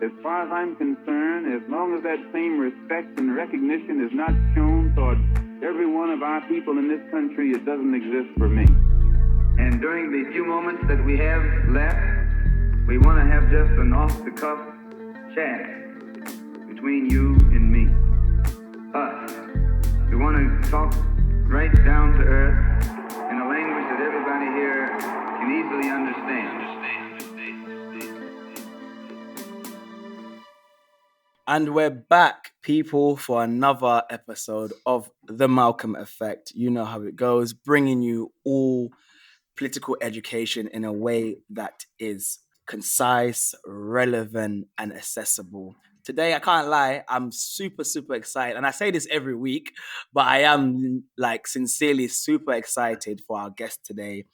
As far as I'm concerned, as long as that same respect and recognition is not shown toward every one of our people in this country, it doesn't exist for me. And during the few moments that we have left, we want to have just an off-the-cuff chat between you and me, us. We want to talk right down to earth in a language that everybody here can easily understand. And we're back, people, for another episode of The Malcolm Effect. You know how it goes, bringing you all political education in a way that is concise, relevant, and accessible. Today, I can't lie, I'm super, super excited. And I say this every week, but I am sincerely super excited for our guest today,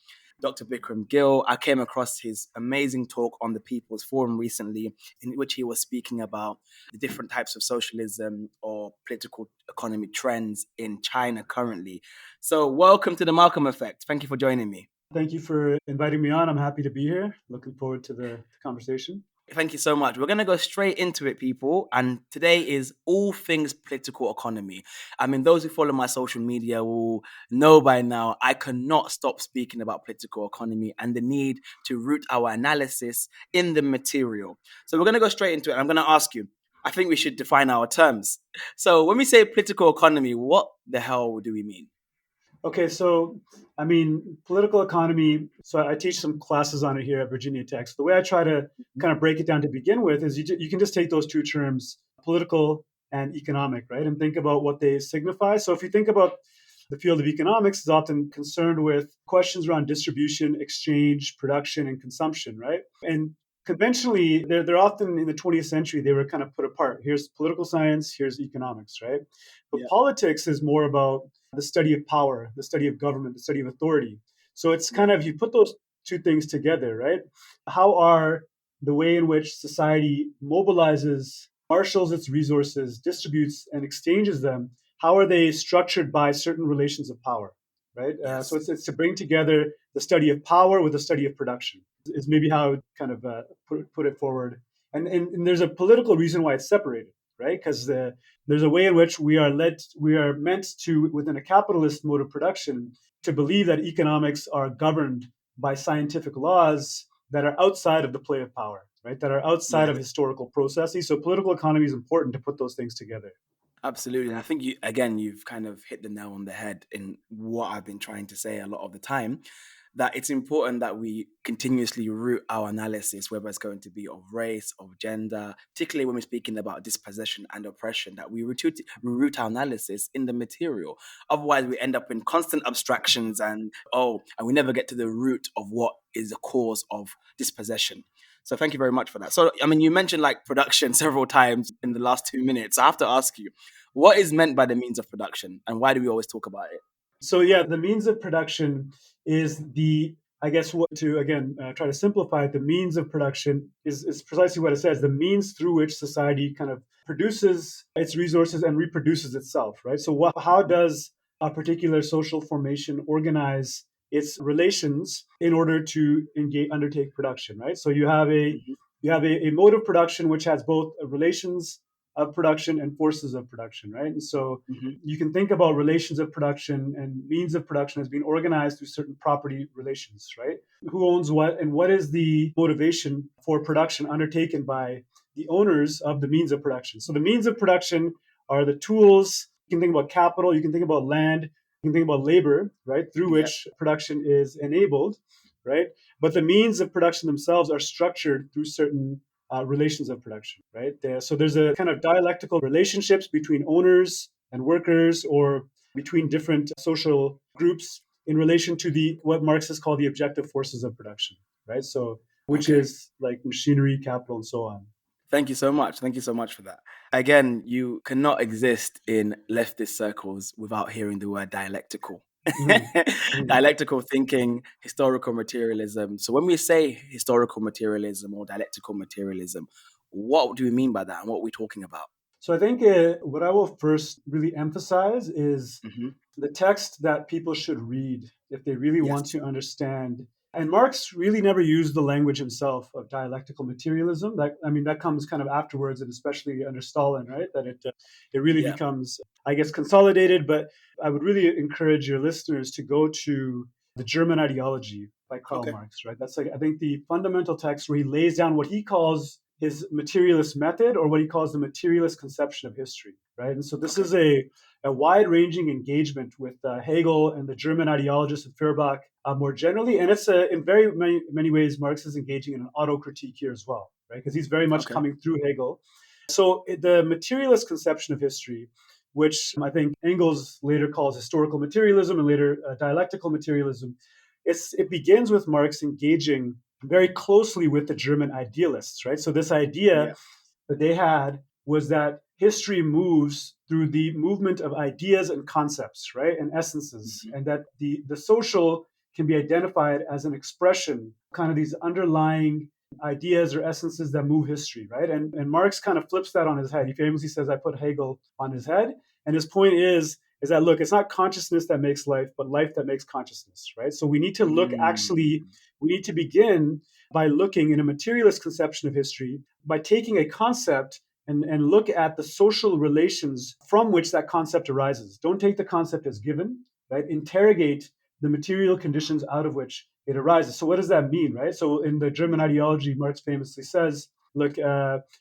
Dr. Bikrum Gill. I came across his amazing talk on the People's Forum recently, in which he was speaking about the different types of socialism or political economy trends in China currently. So welcome to the Malcolm Effect. Thank you for joining me. Thank you for inviting me on. I'm happy to be here. Looking forward to the conversation. Thank you so much. We're going to go straight into it, people. And today is all things political economy. I mean, those who follow my social media will know by now I cannot stop speaking about political economy and the need to root our analysis in the material. So we're going to go straight into it. I'm going to ask you, I think we should define our terms. So when we say political economy, what the hell do we mean? Okay, so I mean, political economy. So I teach some classes on it here at Virginia Tech. So the way I try to kind of break it down to begin with is you can just take those two terms, political and economic, right? And think about what they signify. So if you think about the field of economics is often concerned with questions around distribution, exchange, production, and consumption, right? And conventionally, they're often in the 20th century, they were kind of put apart. Here's political science, here's economics, right? But politics is more about the study of power, the study of government, the study of authority. So it's kind of, you put those two things together, right? How are the way in which society mobilizes, marshals its resources, distributes and exchanges them, how are they structured by certain relations of power, right? Yes. So it's to bring together the study of power with the study of production is maybe how I would kind of put it forward. And there's a political reason why it's separated, right? Because there's a way in which we are meant to, within a capitalist mode of production, to believe that economics are governed by scientific laws that are outside of the play of power, right? That are outside of historical processes. So political economy is important to put those things together. Absolutely. And I think you've kind of hit the nail on the head in what I've been trying to say a lot of the time, that it's important that we continuously root our analysis, whether it's going to be of race, of gender, particularly when we're speaking about dispossession and oppression, that we root our analysis in the material. Otherwise, we end up in constant abstractions and we never get to the root of what is the cause of dispossession. So thank you very much for that. So, I mean, you mentioned production several times in the last 2 minutes. I have to ask you, what is meant by the means of production and why do we always talk about it? So the means of production is try to simplify it, the means of production is precisely what it says, the means through which society kind of produces its resources and reproduces itself, right? So how does a particular social formation organize its relations in order to undertake production, right? So you have a mode of production which has both relations of production and forces of production, right? And so you can think about relations of production and means of production as being organized through certain property relations, right? Who owns what and what is the motivation for production undertaken by the owners of the means of production. So the means of production are the tools. You can think about capital, you can think about land, you can think about labor, right? Through which production is enabled, right? But the means of production themselves are structured through certain relations of production, right? So there's a kind of dialectical relationships between owners and workers or between different social groups in relation to what Marxists call the objective forces of production, right? So which is like machinery, capital, and so on. Thank you so much. Thank you so much for that. Again, you cannot exist in leftist circles without hearing the word dialectical. Dialectical thinking, historical materialism. So when we say historical materialism or dialectical materialism, what do we mean by that and what are we talking about? So I think what I will first really emphasize is the text that people should read if they really want to understand And Marx really never used the language himself of dialectical materialism. That comes kind of afterwards, and especially under Stalin, right? That it really Yeah. becomes, I guess, consolidated. But I would really encourage your listeners to go to The German Ideology by Karl Okay. Marx, right? That's, like, I think, the fundamental text where he lays down what he calls his materialist method, or what he calls the materialist conception of history, right? And so this Okay. is a wide-ranging engagement with Hegel and the German ideologists and Feuerbach more generally. And it's in very many ways, Marx is engaging in an auto-critique here as well, right? Because he's very much Okay. coming through Hegel. So the materialist conception of history, which I think Engels later calls historical materialism and later dialectical materialism, it begins with Marx engaging very closely with the German idealists, right? So this idea Yeah. that they had was that history moves through the movement of ideas and concepts, right, and essences, Mhm. and that the social can be identified as an expression, kind of these underlying ideas or essences that move history, right? And Marx kind of flips that on his head. He famously says, "I put Hegel on his head," and his point is that, look, it's not consciousness that makes life, but life that makes consciousness, right? So we need to look actually, Mm. we need to begin by looking in a materialist conception of history, by taking a concept and look at the social relations from which that concept arises. Don't take the concept as given, right? Interrogate the material conditions out of which it arises. So what does that mean, right? So in the German ideology, Marx famously says, look,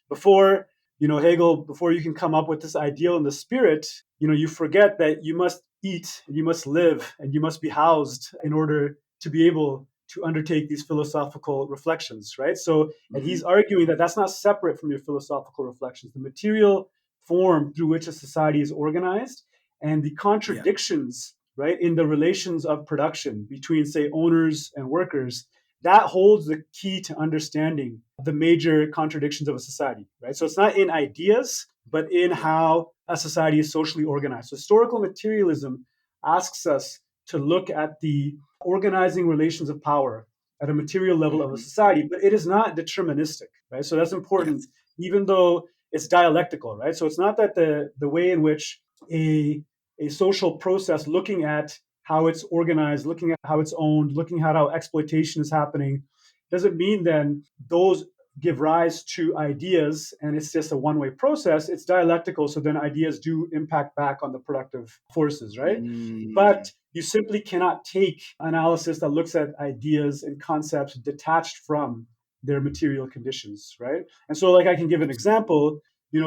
before Hegel, before you can come up with this ideal in the spirit, you forget that you must eat and you must live and you must be housed in order to be able to undertake these philosophical reflections, right? So, and he's Mhm. arguing that that's not separate from your philosophical reflections. The material form through which a society is organized and the Yeah. contradictions, right, in the relations of production between, say, owners and workers, that holds the key to understanding the major contradictions of a society, right? So it's not in ideas, but in Yeah. how a society is socially organized. So historical materialism asks us to look at the organizing relations of power at a material level of a Mhm. society, but it is not deterministic, right? So that's important, Yes. even though it's dialectical, right? So it's not that the way in which a a social process, looking at how it's organized, looking at how it's owned, looking at how exploitation is happening, doesn't mean then those give rise to ideas and it's just a one-way process. It's dialectical, so then ideas do impact back on the productive forces, right? Mm. But you simply cannot take analysis that looks at ideas and concepts detached from their material conditions, right? And so, like, I can give an Absolutely. example.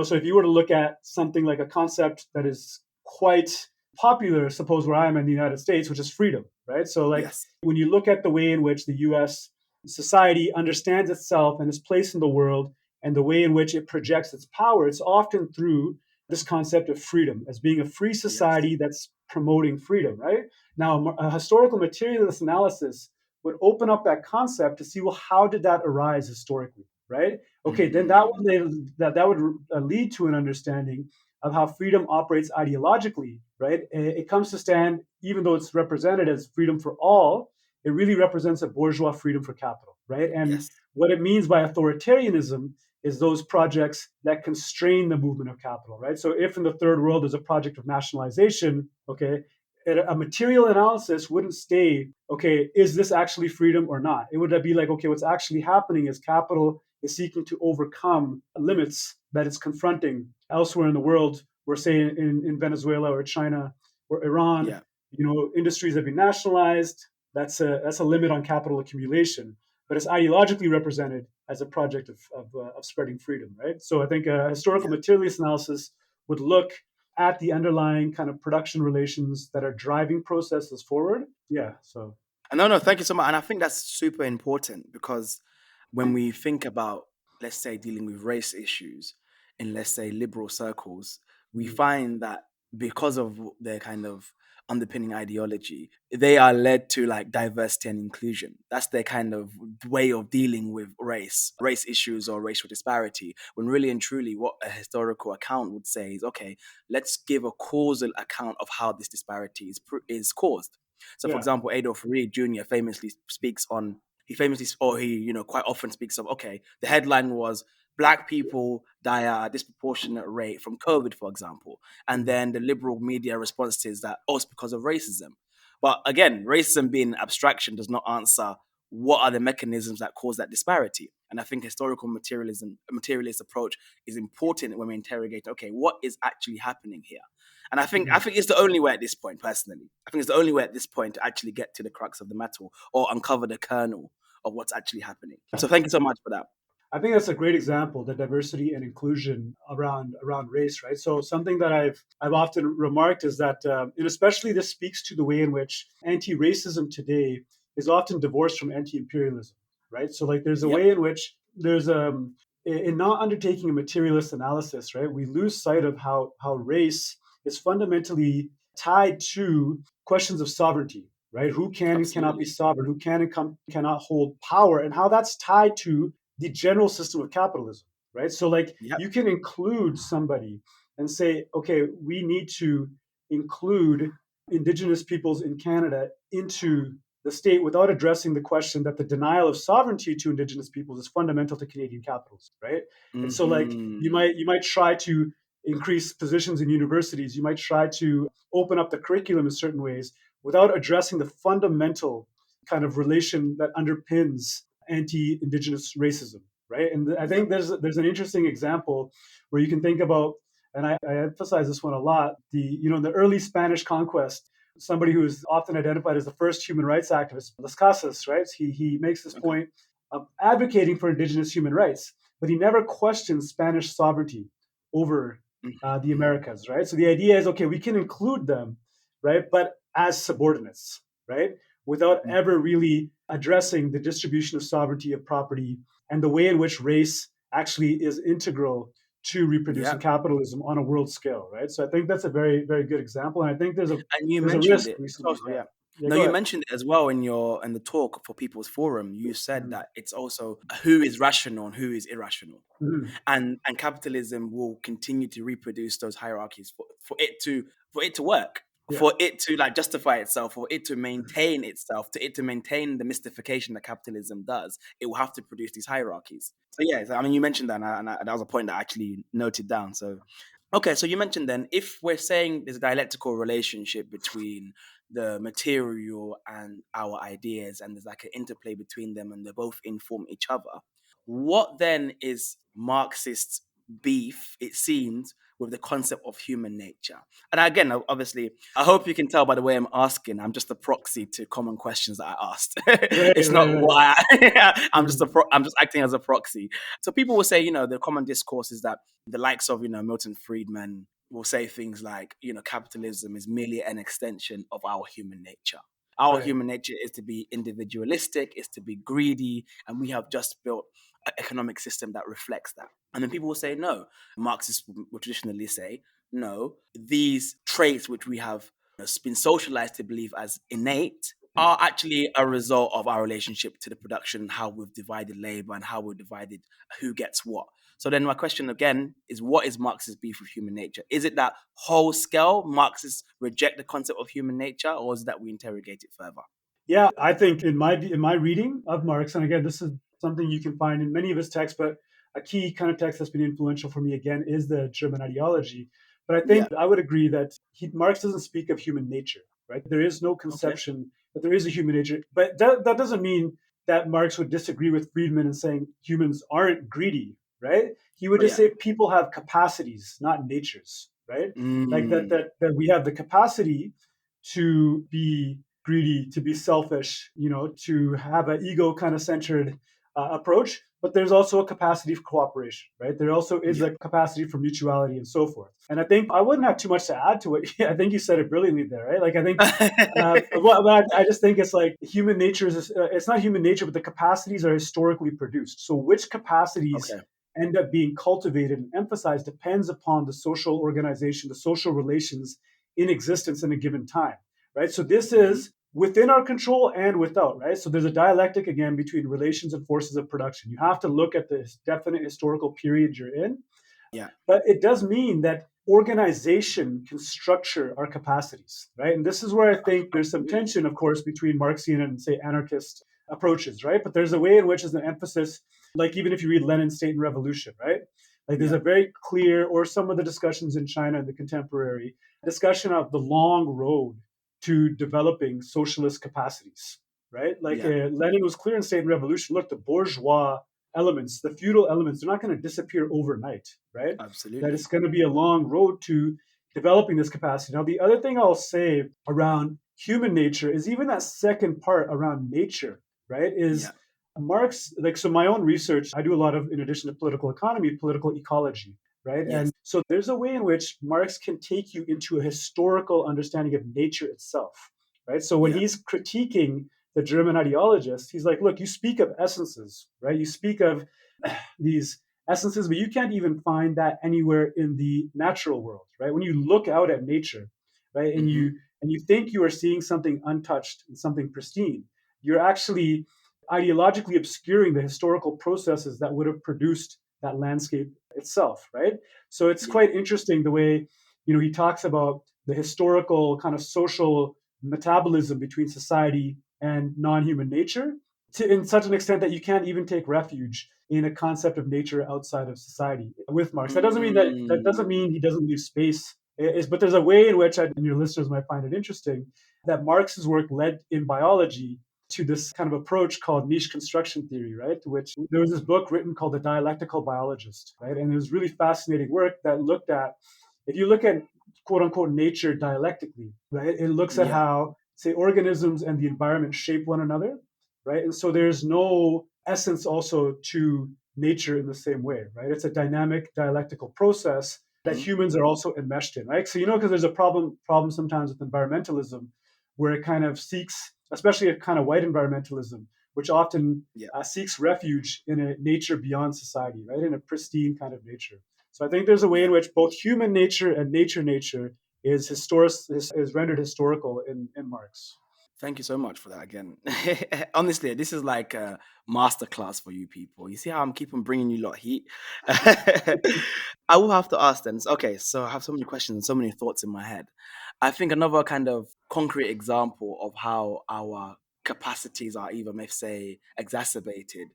So if you were to look at something like a concept that is quite popular, suppose where I am in the United States, which is freedom, right? So, like, Yes. when you look at the way in which the US society understands itself and its place in the world, and the way in which it projects its power, it's often through this concept of freedom as being a free Yes. society that's promoting freedom, right? Now, a historical materialist analysis would open up that concept to see, well, how did that arise historically, right? Okay, then Mm. that would lead to an understanding of how freedom operates ideologically, right? It comes to stand, even though it's represented as freedom for all, it really represents a bourgeois freedom for capital, right? And Yes. what it means by authoritarianism is those projects that constrain the movement of capital, right? So if in the third world there's a project of nationalization, okay, a material analysis wouldn't stay, okay, is this actually freedom or not? It would be like, okay, what's actually happening is capital is seeking to overcome limits that it's confronting elsewhere in the world, where, say, in Venezuela or China or Iran, Yeah. industries have been nationalized. That's a limit on capital accumulation, but it's ideologically represented as a project of spreading freedom, right? So I think a historical Yeah. materialist analysis would look at the underlying kind of production relations that are driving processes forward. Yeah. So No, no, thank you so much. And I think that's super important because when we think about, let's say, dealing with race issues in, let's say, liberal circles, we mm, find that because of their kind of underpinning ideology, they are led to like diversity and inclusion. That's their kind of way of dealing with race issues or racial disparity. When really and truly, what a historical account would say is, okay, let's give a causal account of how this disparity is caused. So, for yeah. example, Adolf Reed Jr. famously speaks on, quite often speaks of, okay, the headline was Black people die at a disproportionate rate from COVID, for example. And Mm, then the liberal media response is that, oh, it's because of racism. But again, racism being an abstraction does not answer what are the mechanisms that cause that disparity? And I think historical materialist approach is important when we interrogate, okay, what is actually happening here? And I think it's the only way at this point, personally. I think it's the only way at this point to actually get to the crux of the matter or uncover the kernel of what's actually happening. So thank you so much for that. I think that's a great example, the diversity and inclusion around race, right? So something that I've often remarked is that, and especially this speaks to the way in which anti-racism today is often divorced from anti-imperialism, right? So like there's a Yep. way in which there's in not undertaking a materialist analysis, right? We lose sight of how race is fundamentally tied to questions of sovereignty, right? Who can and cannot be Absolutely. sovereign? Who can and cannot hold power? And how that's tied to the general system of capitalism, right? So, like, Yep. you can include somebody and say, okay, we need to include Indigenous peoples in Canada into the state without addressing the question that the denial of sovereignty to Indigenous peoples is fundamental to Canadian capitalism, right? And so, like, you Mm-hmm. might try to increase positions in universities, you might try to open up the curriculum in certain ways without addressing the fundamental kind of relation that underpins anti-indigenous racism, right? And I Yep. think there's an interesting example where you can think about, and I emphasize this one a lot. In the early Spanish conquest, somebody who is often identified as the first human rights activist, Las Casas, right? He makes this Okay. point of advocating for indigenous human rights, but he never questions Spanish sovereignty over the Mm-hmm. Americas, right? So the idea is, okay, we can include them, right, but as subordinates, right, without ever really addressing the distribution of sovereignty of property and the way in which race actually is integral to reproducing Yep. capitalism on a world scale, right? So I think that's a very, very good example, and I think And you there's a mentioned risk it. recently. So Yeah, yeah. yeah. No, Go you ahead. mentioned it as well in the talk for People's Forum. You said Mhm. that it's also who is rational and who is irrational. Mhm. And capitalism will continue to reproduce those hierarchies for it to work, Yeah. for it to like justify itself, for it to maintain itself, to it to maintain the mystification that capitalism does. It will have to produce these hierarchies. So yeah, I mean, you mentioned that, and that was a point that I actually noted down. So okay, so you mentioned then if we're saying there's a dialectical relationship between the material and our ideas, and there's like an interplay between them, and they both inform each other. What then is Marxist beef, it seems, with the concept of human nature? And again, obviously, I hope you can tell by the way I'm asking, I'm just a proxy to common questions that I asked. Right, It's not right, right. why Mhm. I'm just acting as a proxy. So people will say, the common discourse is that the likes of, Milton Friedman will say things like, capitalism is merely an extension of our human nature. Our Right. human nature is to be individualistic, is to be greedy, and we have just built an economic system that reflects that. And then people will say, no, Marxists will traditionally say, no, these traits which we have been socialized to believe as innate are actually a result of our relationship to the production, how we've divided labor and how we've divided who gets what. So then my question again is, what is Marxist beef with human nature? Is it that whole scale Marxists reject the concept of human nature, or is it that we interrogate it further? Yeah, I think in my reading of Marx, and again, this is something you can find in many of his texts, but a key kind of text that's been influential for me again is the German ideology. But I Yeah. think I would agree that Marx doesn't speak of human nature, right? There is no Okay. conception that there is a human nature, but that doesn't mean that Marx would disagree with Friedman and saying humans aren't greedy, right? He would Oh just yeah. say people have capacities, not natures, right? Like that Mm. that that we have the capacity to be greedy, to be selfish, to have an ego kind of centered approach. But there's also a capacity for cooperation, right? There also is Yeah. a capacity for mutuality and so forth. And I think I wouldn't have too much to add to it. I think you said it brilliantly there, right? Like I think, I just think it's like human nature is. It's not human nature, but the capacities are historically produced. So which capacities Okay. end up being cultivated and emphasized depends upon the social organization, the social relations in existence in a given time, right? So this Hmm. is within our control and without, right? So there's a dialectic again between relations and forces of production. You have to look at the definite historical period you're in, Yeah. but it does mean that organization can structure our capacities, right? And this is where I think there's some Absolutely. tension, of course, between Marxian and, say, anarchist approaches, right? But there's a way in which there's an emphasis, like even if you read Lenin's State and Revolution, right? Like there's Yeah. a very clear, or some of the discussions in China in the contemporary, discussion of the long road to developing socialist capacities, right? Like Yeah. Lenin was clear in State and Revolution. Look, the bourgeois elements, the feudal elements, they're not going to disappear overnight, right? That Absolutely. it's going to be a long road to developing this capacity. Now, the other thing I'll say around human nature is even that second part around nature, right? Yeah. Is Marx, like, so my own research, I do a lot of, in addition to political economy, political ecology, right? Yes. And so there's a way in which Marx can take you into a historical understanding of nature itself, right? So when Yeah. he's critiquing the German ideologists, he's like, look, you speak of essences, right? You speak of these essences, but you can't even find that anywhere in the natural world, right? When you look out at nature, right, and Hmm. you think you are seeing something untouched and something pristine, you're actually ideologically obscuring the historical processes that would have produced that landscape itself, right? So it's Yeah. quite interesting the way, he talks about the historical kind of social metabolism between society and non-human nature in such an extent that you can't even take refuge in a concept of nature outside of society with Marx. That doesn't mean he doesn't leave space. But there's a way in which, and your listeners might find it interesting, that Marx's work led in biology to this kind of approach called niche construction theory, right? Which there was this book written called The Dialectical Biologist, right? And it was really fascinating work that looked at, if you look at quote unquote nature dialectically, right? It looks at Yeah. how, say, organisms and the environment shape one another, right? And so there's no essence also to nature in the same way, right? It's a dynamic dialectical process that Mhm. humans are also enmeshed in, right? So because there's a problem sometimes with environmentalism, where it kind of seeks, especially a kind of white environmentalism, which often Yeah. seeks refuge in a nature beyond society, right? In a pristine kind of nature. So I think there's a way Yeah. in which both human nature and nature is rendered historical in Marx. Thank you so much for that again. Honestly, this is like a masterclass for you people. You see how I'm keeping bringing you lot heat? I will have to ask then. Okay, so I have so many questions, so many thoughts in my head. I think another kind of concrete example of how our capacities are either, may say, exacerbated,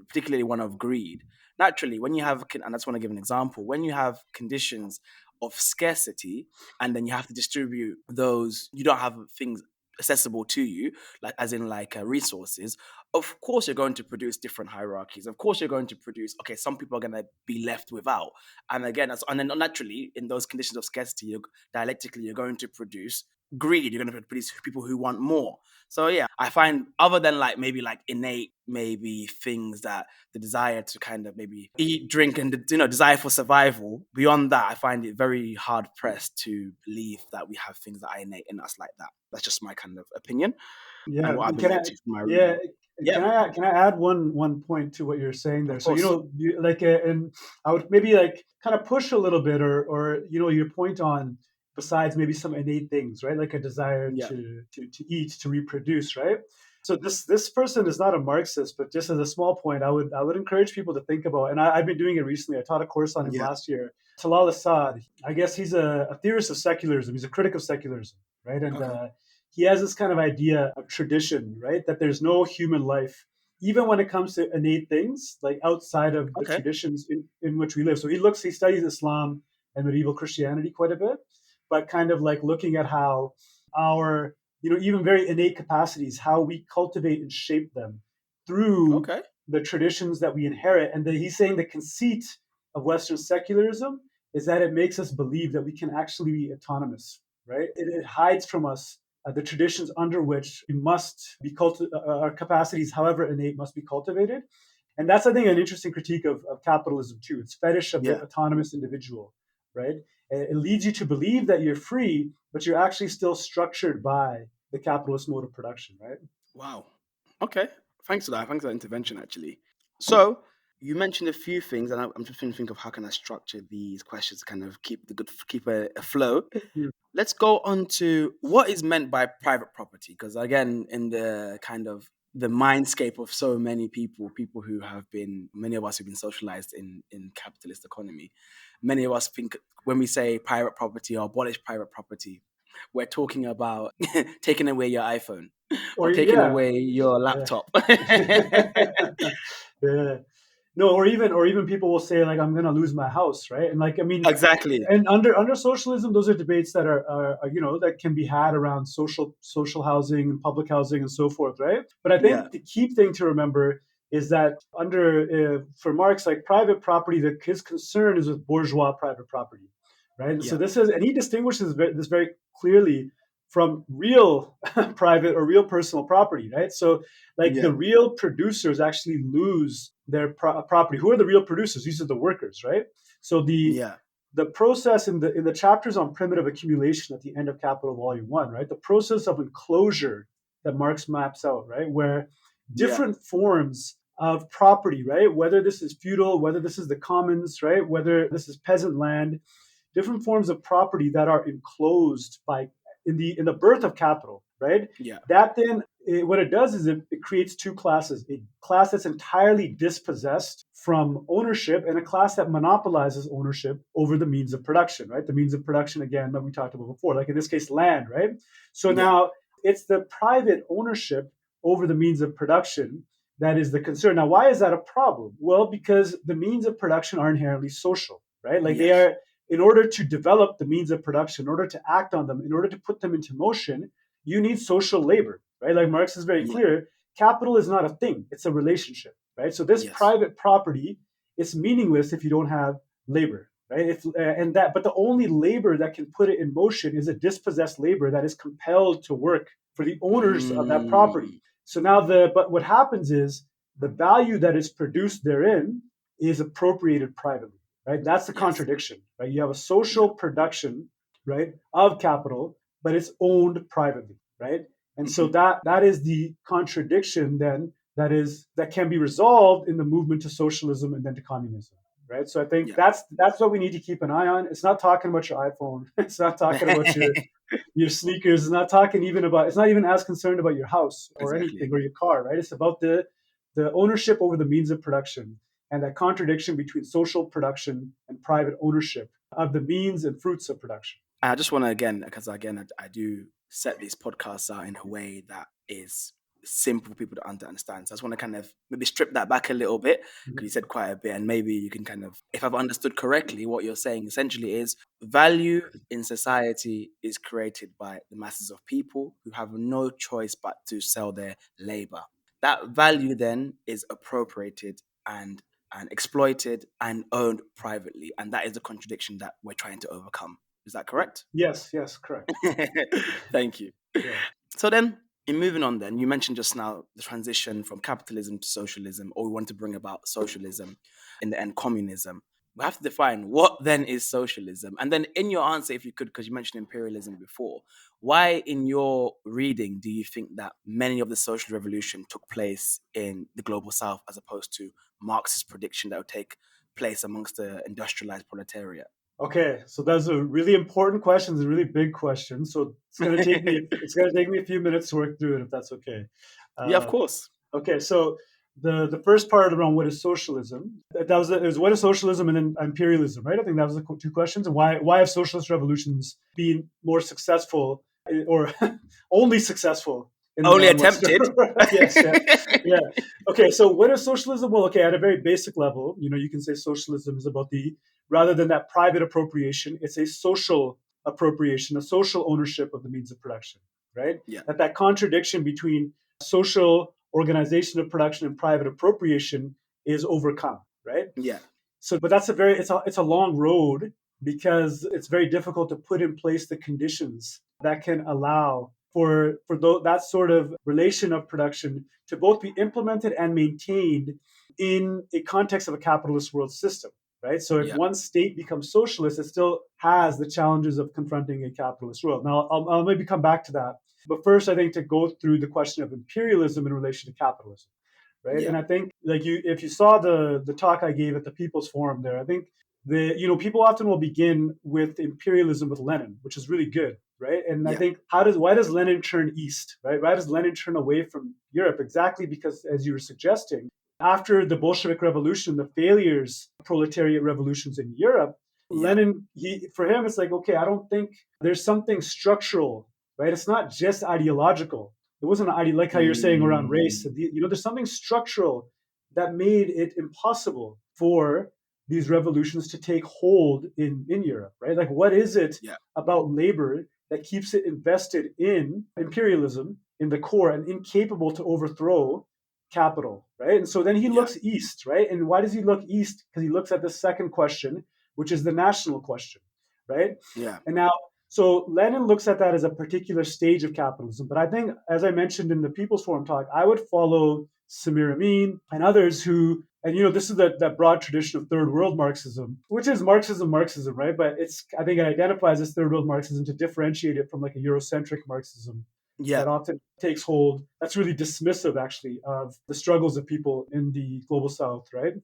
particularly one of greed. Naturally, when you have, and I just want to give an example, when you have conditions of scarcity, and then you have to distribute those, you don't have things accessible to you, like as in like resources. Of course you're going to produce different hierarchies. Of course you're going to produce, okay, some people are going to be left without, and again, and then naturally in those conditions of scarcity, dialectically you're going to produce greed. You're going to produce people who want more. So yeah, I find, other than like maybe like innate maybe things, that the desire to kind of maybe eat, drink, and desire for survival, beyond that I find it very hard pressed to believe that we have things that are innate in us like that. That's just my kind of opinion and Yeah, what I've been can I? led to from my Yeah, reading. Yeah, can I add one point to what you're saying there? of So course. and I would maybe like kind of push a little bit, or your point on, besides maybe some innate things, right? Like a desire Yeah, to eat, to reproduce, right? So this person is not a Marxist, but just as a small point, I would encourage people to think about, and I've been doing it recently. I taught a course on him yeah. last year. Talal Assad, I guess he's a theorist of secularism. He's a critic of secularism, right? And Okay, he has this kind of idea of tradition, right? That there's no human life, even when it comes to innate things, like outside of the okay. traditions in which we live. So he studies Islam and medieval Christianity quite a bit, but kind of like looking at how our, even very innate capacities, how we cultivate and shape them through Okay. the traditions that we inherit. And he's saying the conceit of Western secularism is that it makes us believe that we can actually be autonomous, right? It hides from us the traditions under which we must be our capacities, however innate, must be cultivated. And that's, I think, an interesting critique of capitalism too. It's fetish of the Yeah. autonomous individual, right? It leads you to believe that you're free, but you're actually still structured by the capitalist mode of production, right? Wow. Okay. Thanks for that. Thanks for that intervention, actually. So you mentioned a few things, and I'm just trying to think of how can I structure these questions to kind of keep a flow. Mm. Let's go on to what is meant by private property, because again, in the kind of the mindscape of so many people who have been, many of us who've been socialized in capitalist economy, many of us think when we say private property or abolish private property, we're talking about taking away your iPhone Or or taking yeah, away your yeah. laptop. Yeah. No, or even people will say like I'm going to lose my house, right? And like I mean, Exactly. and under socialism, those are debates that are that can be had around social housing and public housing and so forth, right? But I Yeah. think the key thing to remember is that under for Marx, like private property, that his concern is with bourgeois private property, right? And so Yeah. this is, and he distinguishes this very clearly from real private or real personal property, right? So like Yeah. the real producers actually lose their property. Who are the real producers? These are the workers, right? So Yeah. the process in the chapters on primitive accumulation at the end of Capital Volume 1, right? The process of enclosure that Marx maps out, right? Where Yeah. different forms of property, right? Whether this is feudal, whether this is the commons, right? Whether this is peasant land, different forms of property that are enclosed by in the birth of capital, right? Yeah. That then what it does is it creates two classes: a class that's entirely dispossessed from ownership, and a class that monopolizes ownership over the means of production, right? The means of production, again, that we talked about before, like in this case, land, right? So Yeah. now it's the private ownership over the means of production that is the concern. Now, why is that a problem? Well, because the means of production are inherently social, right? Like they Yes. are, in order to develop the means of production, in order to act on them, in order to put them into motion, you need social labor, right? Like Marx is very Yeah. clear, capital is not a thing, it's a relationship, right? So this Yes. private property is meaningless if you don't have labor, right? But the only labor that can put it in motion is a dispossessed labor that is compelled to work for the owners of that property. Mm. So now but what happens is the value that is produced therein is appropriated privately, right? That's the Yes. contradiction, right? You have a Yeah. social production, right, of capital, but it's owned privately, right? And so Mhm. that is the contradiction then that can be resolved in the movement to socialism and then to communism, right? So I think Yeah. that's what we need to keep an eye on. It's not talking about your iPhone. It's not talking about your sneakers. It's not even as concerned about your house or anything Exactly. or your car, right? It's about the ownership over the means of production and that contradiction between social production and private ownership of the means and fruits of production. I just want to again, because again, I do set these podcasts out in a way that is simple for people to understand. So I just want to kind of maybe strip that back a little bit because you said quite a bit, and maybe you can kind of, if I've understood correctly, what you're saying essentially is value in society is created by the masses of people who have no choice but to sell their labor. That value then is appropriated and exploited and owned privately, and that is the contradiction that we're trying to overcome. Is that correct? Yes, correct. Thank you. Yeah. So then, in moving on, then you mentioned just now the transition from capitalism to socialism, or we want to bring about socialism, in the end, communism. We have to define what then is socialism, and then in your answer, if you could, because you mentioned imperialism before, why in your reading do you think that many of the social revolution took place in the global south as opposed to Marx's prediction that would take place amongst the industrialized proletariat? Okay, so those are really important questions, a really big question. So it's gonna take me a few minutes to work through it, if that's okay. Yeah, of Uh, course. okay, so the first part around what is socialism, it was what is socialism and then imperialism, right? I think that was the two questions, and why have socialist revolutions been more successful or only successful in the Only non-Western? attempted. Yes, yeah, yeah. Okay, so what is socialism? Well, okay, at a very basic level, you can say socialism is about rather than that private appropriation, it's a social appropriation, a social ownership of the means of production, right? Yeah, That contradiction between social organization of production and private appropriation is overcome, right? yeah, So, but it's a long road because it's very difficult to put in place the conditions that can allow for that sort of relation of production to both be implemented and maintained in a context of a capitalist world system, right? So if yeah, one state becomes socialist, it still has the challenges of confronting a capitalist world. Now, I'll maybe come back to that. But first, I think to go through the question of imperialism in relation to capitalism, right? yeah, And I think like if you saw the talk I gave at the People's Forum there, I think people often will begin with imperialism with Lenin, which is really good, right? And I yeah, think why does Lenin turn east, right? Why does Lenin turn away from Europe? Exactly because, as you were suggesting, after the Bolshevik Revolution, the failures of proletariat revolutions in Europe, yeah. Lenin, for him, it's like, okay, I don't think there's something structural, right? It's not just ideological. It wasn't like how you're saying around race. Mm, There's something structural that made it impossible for these revolutions to take hold in Europe, right? Like, what is it Yeah. about labor that keeps it invested in imperialism in the core and incapable to overthrow capital, right? And so then he Yeah. looks east, right? And why does he look east? Because he looks at the second question, which is the national question, right? Yeah. And now, so Lenin looks at that as a particular stage of capitalism. But I think, as I mentioned in the People's Forum talk, I would follow Samir Amin and others who, and this is that broad tradition of third world Marxism, which is Marxism, right? But I think it identifies as third world Marxism to differentiate it from like a Eurocentric Marxism Yeah. that often takes hold. That's really dismissive, actually, of the struggles of people in the global South, right?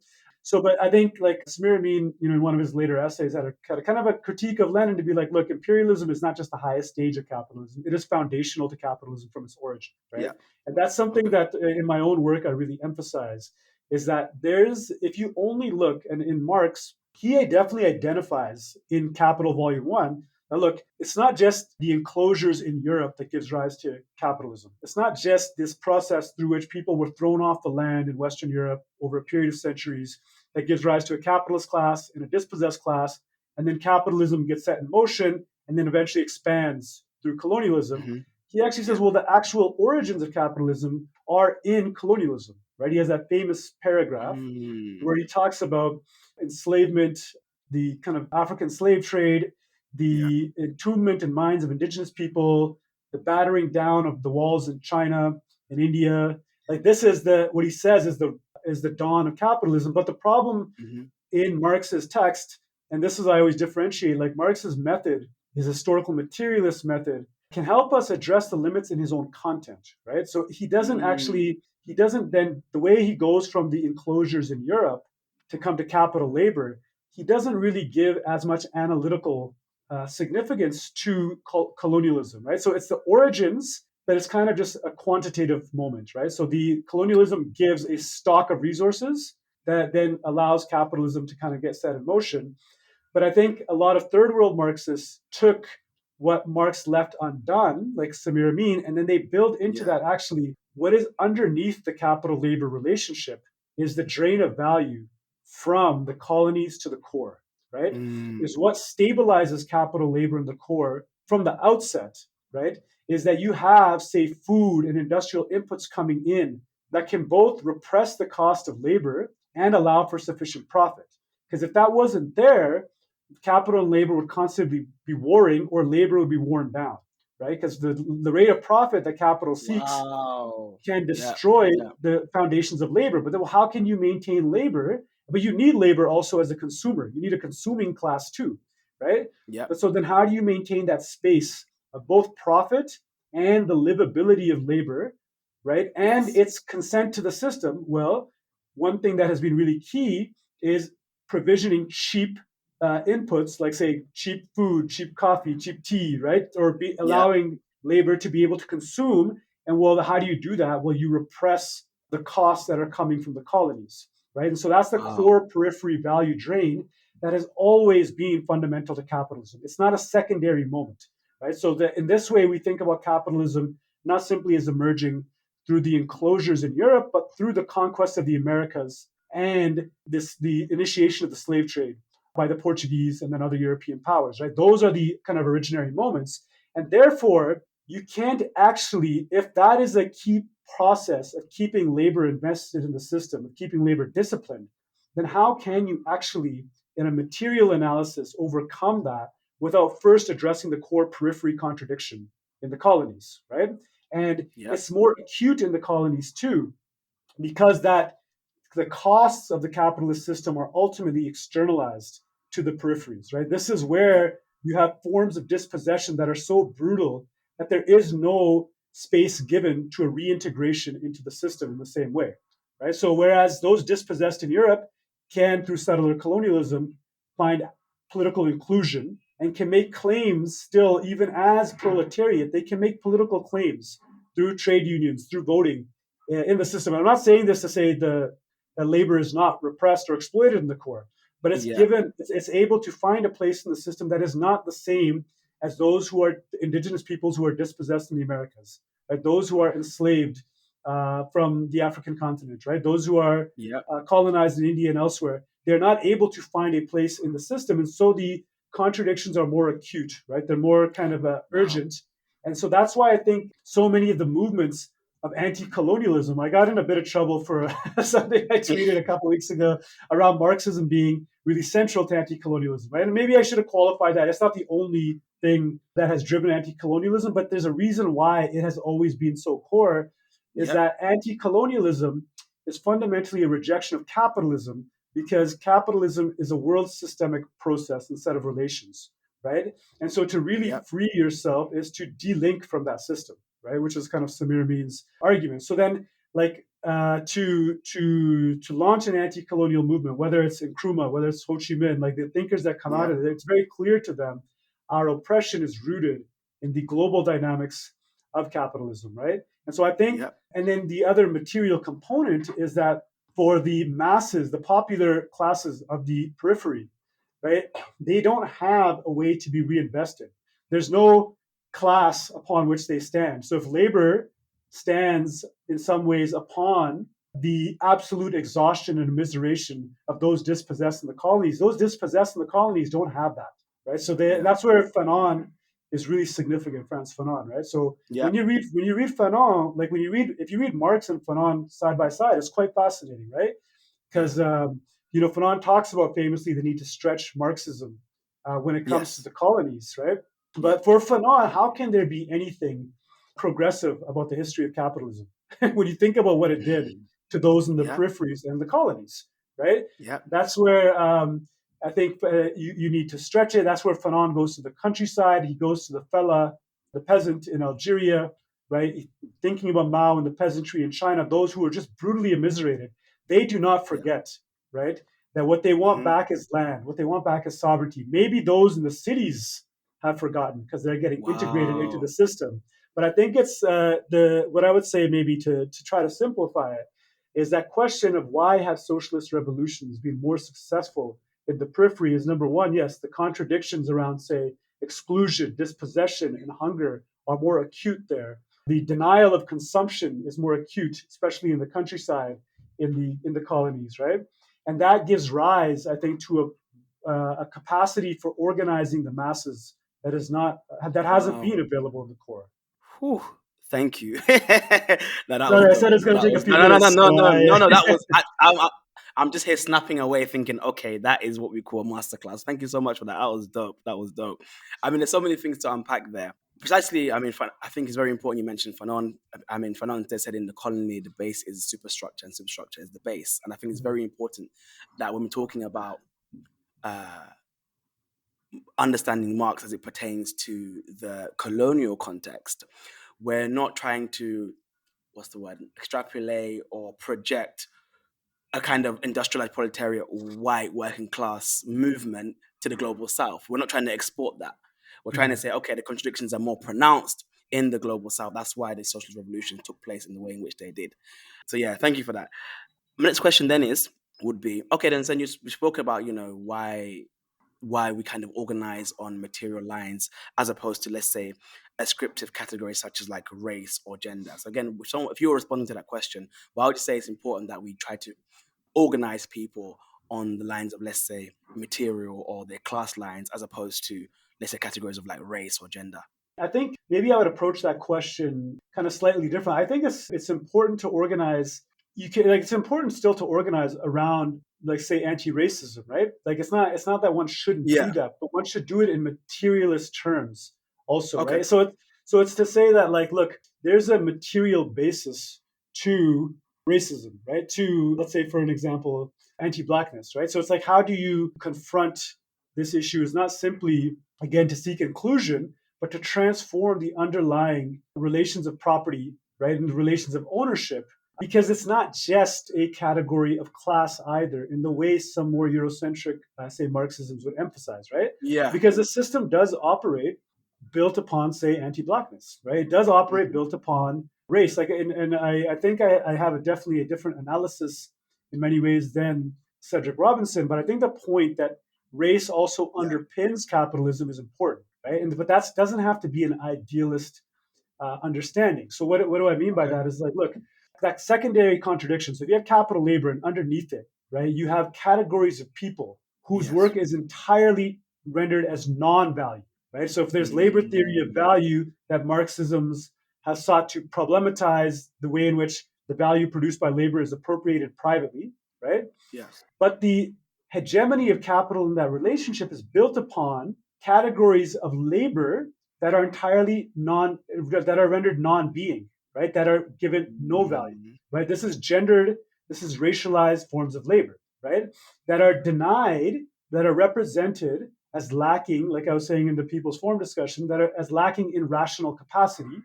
So, but I think like Samir Amin, in one of his later essays, had a kind of a critique of Lenin to be like, look, imperialism is not just the highest stage of capitalism; it is foundational to capitalism from its origin, right? Yeah. And that's something Okay. that in my own work I really emphasize is that if you only look, and in Marx, he definitely identifies in Capital Volume 1. Now, look, it's not just the enclosures in Europe that gives rise to capitalism. It's not just this process through which people were thrown off the land in Western Europe over a period of centuries that gives rise to a capitalist class and a dispossessed class. And then capitalism gets set in motion and then eventually expands through colonialism. Mm-hmm. He actually says, Yeah. well, the actual origins of capitalism are in colonialism, right? He has that famous paragraph Mm. where he talks about enslavement, the kind of African slave trade, Yeah. the entombment in minds of indigenous people, the battering down of the walls in China and India. Like this is what he says is the dawn of capitalism. But the problem Mm-hmm. in Marx's text, and this is I always differentiate, like Marx's method, his historical materialist method, can help us address the limits in his own content, right? So Mm. he doesn't then, the way he goes from the enclosures in Europe to come to capital labor, he doesn't really give as much analytical significance to colonialism, right? So it's the origins, but it's kind of just a quantitative moment, right? So the colonialism gives a stock of resources that then allows capitalism to kind of get set in motion. But I think a lot of third world Marxists took what Marx left undone, like Samir Amin, and then they build into Yeah. that actually what is underneath the capital labor relationship is the drain of value from the colonies to the core, right? Mm. Is what stabilizes capital labor in the core from the outset, right? Is that you have, say, food and industrial inputs coming in that can both repress the cost of labor and allow for sufficient profit. Because if that wasn't there, capital and labor would constantly be warring or labor would be worn down, right? Because the rate of profit that capital seeks Wow. can Yeah. destroy Yeah. the foundations of labor. But then, well, how can you maintain labor? But you need labor also as a consumer. You need a consuming class too, right? Yeah. But so then, how do you maintain that space of both profit and the livability of labor, right? And Yes. its consent to the system? Well, one thing that has been really key is provisioning cheap inputs, like say cheap food, cheap coffee, cheap tea, right? Or Yeah. allowing labor to be able to consume. And well, how do you do that? Well, you repress the costs that are coming from the colonies, right? And so that's the Wow. core periphery value drain that has always been fundamental to capitalism. It's not a secondary moment, right? So in this way, we think about capitalism not simply as emerging through the enclosures in Europe, but through the conquest of the Americas and the initiation of the slave trade by the Portuguese and then other European powers, right? Those are the kind of originary moments. And therefore, you can't actually, if that is a key process of keeping labor invested in the system, of keeping labor disciplined, then how can you actually, in a material analysis, overcome that without first addressing the core periphery contradiction in the colonies, right? And Yeah. it's more acute in the colonies too, because that the costs of the capitalist system are ultimately externalized to the peripheries, right? This is Yeah. where you have forms of dispossession that are so brutal that there is no space given to a reintegration into the system in the same way, right? So whereas those dispossessed in Europe can, through settler colonialism, find political inclusion and can make claims still, even as proletariat, they can make political claims through trade unions, through voting in the system. I'm not saying this to say that labor is not repressed or exploited in the core, but Yeah. it's able to find a place in the system that is not the same as those who are indigenous peoples who are dispossessed in the Americas, right? Those who are enslaved from the African continent, right? Those who are Yep. colonized in India and elsewhere, they're not able to find a place in the system. And so the contradictions are more acute, right? They're more kind of Wow. urgent. And so that's why I think so many of the movements of anti-colonialism, I got in a bit of trouble for something I tweeted a couple of weeks ago around Marxism being really central to anti-colonialism, right? And maybe I should have qualified that. It's not the only thing that has driven anti-colonialism, but there's a reason why it has always been so core, is Yep. that anti-colonialism is fundamentally a rejection of capitalism because capitalism is a world systemic process instead of relations, right? And so to really Yep. free yourself is to delink from that system, right? Which is kind of Samir Mean's argument. So then, like, to launch an anti-colonial movement, whether it's Nkrumah, whether it's Ho Chi Minh, like the thinkers that come out Yep. of it, it's very clear to them our oppression is rooted in the global dynamics of capitalism, right? And so I think, Yep. and then the other material component is that for the masses, the popular classes of the periphery, right, they don't have a way to be reinvested. There's no class upon which they stand. So if labor stands in some ways upon the absolute exhaustion and immiseration of those dispossessed in the colonies, those dispossessed in the colonies don't have that, right? So Yep. that's where Fanon is really significant, Frantz Fanon, right? So Yep. when you read Fanon, like if you read Marx and Fanon side by side, it's quite fascinating, right? Because Fanon talks about famously the need to stretch Marxism when it comes to Yes. the colonies, right? Yep. But for Fanon, how can there be anything progressive about the history of capitalism when you think about what it did Mm. to those in the Yep. peripheries and the colonies, right? Yep. That's where I think you need to stretch it. That's where Fanon goes to the countryside. He goes to the fella, the peasant in Algeria, right? Thinking about Mao and the peasantry in China, those who are just brutally immiserated. They do not Yep. forget, right, that what they want Mm-hmm. back is land, what they want back is sovereignty. Maybe those in the cities have forgotten because they're getting integrated into the Wow. system. But I think it's the what I would say maybe to try to simplify it is that question of why have socialist revolutions been more successful in the periphery is number one, yes, the contradictions around, say, exclusion, dispossession, and hunger are more acute there. The denial of consumption is more acute, especially in the countryside, in the colonies, right? And that gives rise, I think, to a capacity for organizing the masses that hasn't Wow. been available in the core. Whew. Thank you. No, that was Sorry, I said dope. it's going to That take a was few no, no, no, minutes. no, So no, no, I, no. That was I'm just here snapping away, thinking, okay, that is what we call a masterclass. Thank you so much for that. That was dope. That was dope. I mean, there's so many things to unpack there. Precisely. I mean, I think it's very important you mentioned Fanon. I mean, Fanon said in the colony, the base is superstructure, and superstructure is the base. And I think it's very important that when we're talking about uh, understanding Marx as it pertains to the colonial context, we're not trying to, what's the word, extrapolate or project a kind of industrialized proletariat white working class movement to the global south. We're not trying to export that. We're trying to say, okay, the contradictions are more pronounced in the global south. That's why the socialist revolution took place in the way in which they did. So yeah, thank you for that. My next question then would be, okay, then you spoke about, why we kind of organize on material lines as opposed to, let's say, ascriptive categories such as like race or gender. So again, if you're responding to that question, why would you say it's important that we try to organize people on the lines of, let's say, material or their class lines as opposed to, let's say, categories of like race or gender? I think maybe I would approach that question kind of slightly different. I think it's important to organize. It's important still to organize around, like, say, anti-racism, right? Like it's not that one shouldn't Yeah. do that, but one should do it in materialist terms also, Okay. right? So it's to say that, like, look, there's a material basis to racism, right? To, let's say, for an example, anti-blackness, right? So it's like, how do you confront this issue? Is not simply, again, to seek inclusion, but to transform the underlying relations of property, right, and the relations of ownership, because it's not just a category of class either, in the way some more Eurocentric, say, Marxisms would emphasize, right? Yeah. Because the system does operate built upon, say, anti-blackness, right? It does operate Mm-hmm. built upon race. Like, and I think I have definitely a different analysis in many ways than Cedric Robinson, but I think the point that race also Yeah. underpins capitalism is important, right? But that doesn't have to be an idealist understanding. So what do I mean by Okay. that is, like, look, that secondary contradiction. So if you have capital labor and underneath it, right, you have categories of people whose Yes. work is entirely rendered as non-value, right? So if there's labor theory of value that Marxisms have sought to problematize the way in which the value produced by labor is appropriated privately, right? Yes. But the hegemony of capital in that relationship is built upon categories of labor that are entirely that are rendered non-being, right? That are given no value, right? This is gendered, this is racialized forms of labor, right? That are denied, that are represented as lacking, like I was saying in the People's Forum discussion, that are as lacking in rational capacity,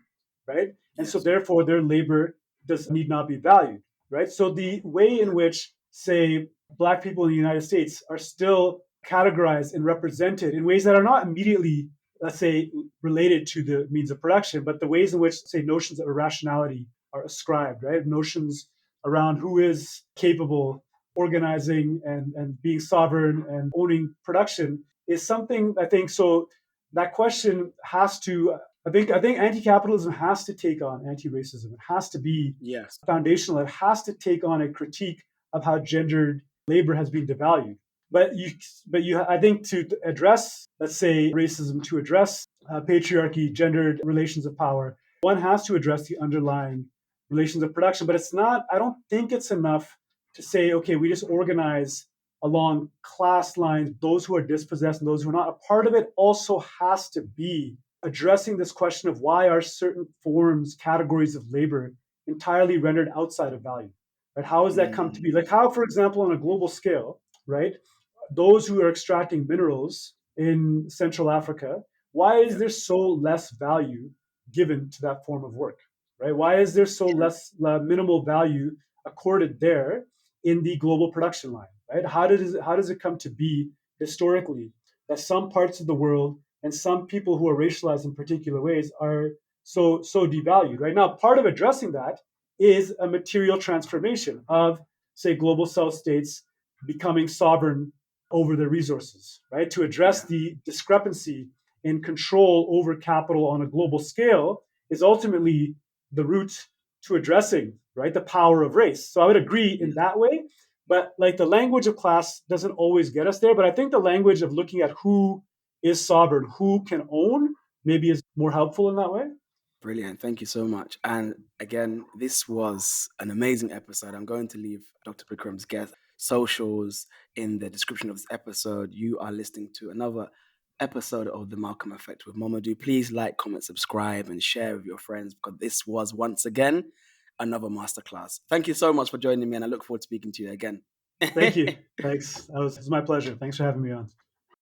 right? And so Yes. therefore their labor does need not be valued, right? So the way in which, say, Black people in the United States are still categorized and represented in ways that are not immediately, let's say, related to the means of production, but the ways in which, say, notions of irrationality are ascribed, right? Notions around who is capable organizing and being sovereign and owning production is something I think so. That question has to, I think anti-capitalism has to take on anti-racism. It has to be Yes. foundational. It has to take on a critique of how gendered labor has been devalued. But I think to address, let's say, racism, to address patriarchy, gendered relations of power, one has to address the underlying relations of production. But it's not. I don't think it's enough to say, okay, we just organize along class lines, those who are dispossessed and those who are not. A part of it also has to be addressing this question of why are certain forms, categories of labor entirely rendered outside of value. Right? How has that come to be? Like how, for example, on a global scale, right? Those who are extracting minerals in Central Africa, why is Yeah. there so less value given to that form of work? Right? Why is there so less minimal value accorded there in the global production line? Right? How does it come to be historically that some parts of the world and some people who are racialized in particular ways are so devalued? Right now, part of addressing that is a material transformation of, say, global South states becoming sovereign over their resources, right? To address Yeah. the discrepancy in control over capital on a global scale is ultimately the route to addressing, right, the power of race. So I would agree in that way, but like the language of class doesn't always get us there. But I think the language of looking at who is sovereign, who can own, maybe is more helpful in that way. Brilliant. Thank you so much. And again, this was an amazing episode. I'm going to leave Dr. Bikrum's guest socials in the description of this episode. You are listening to another episode of The Malcolm Effect with Momadou. Please like, comment, subscribe, and share with your friends because this was once again another masterclass. Thank you so much for joining me, and I look forward to speaking to you again. Thank you. Thanks. It was my pleasure. Thanks for having me on.